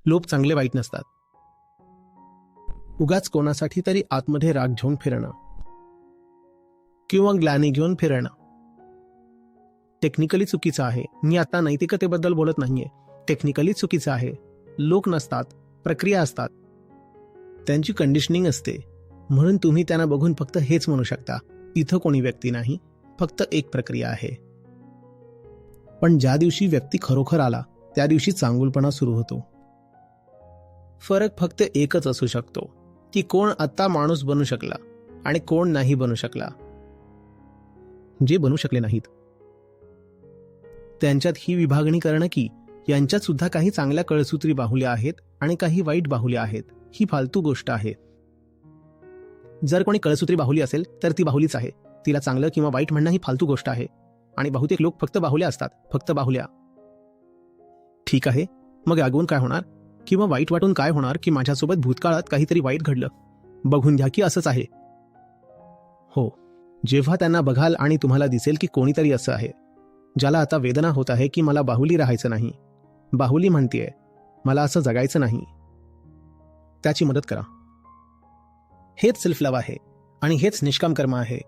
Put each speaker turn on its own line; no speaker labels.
लोभ चांगले वाईट नसतात. उगाच कोणासाठी तरी आतमध्ये राग घेऊन फिरणं किंवा ग्लानी घेऊन फिरणं टेक्निकली चुकीचं आहे. मी आता नैतिकतेबद्दल बोलत नाहीये. टेक्निकली चुकीचं आहे. लोक नसतात, प्रक्रिया असतात, त्यांची कंडिशनिंग असते. म्हणून तुम्ही त्यांना बघून फक्त हेच म्हणू शकता, इथं कोणी व्यक्ती नाही, फक्त एक प्रक्रिया आहे. पण ज्या दिवशी व्यक्ती खरोखर आला त्या दिवशी चांगुलपणा सुरू होतो. फरक फक्त एकच असू शकतो की कोण आता माणूस बनू शकला आणि कोण नाही बनू शकला. जे बनू शकले नाहीत त्यांच्यात ही विभागणी करणं की यांच्यात सुद्धा काही चांगल्या कळसूत्री बाहुल्या आहेत आणि काही वाईट बाहुल्या आहेत, ही फालतू गोष्ट आहे. जर कोणी कळसूत्री बाहुली असेल तर ती बाहुलीच आहे. तिला चांगलं किंवा वाईट म्हणणं ही फालतू गोष्ट आहे. आणि बहुतेक लोक फक्त बाहुल्या असतात, फक्त बाहुल्या. ठीक आहे, मग रागवून काय होणार किंवा वाईट वाटून काय होणार की माझ्यासोबत भूतकाळात काहीतरी वाईट घडलं, बघून घ्या की असंच आहे. हो, जेव्हा त्यांना बघाल आणि तुम्हाला दिसेल की कोणीतरी असं आहे ज्याला आता वेदना होत आहे की मला बाहुली राहायचं नाही, बाहुली म्हणतेय मला असं जगायचं नाही, त्याची मदत करा. हेच सेल्फ लव्ह आहे आणि हेच निष्काम कर्म आहे.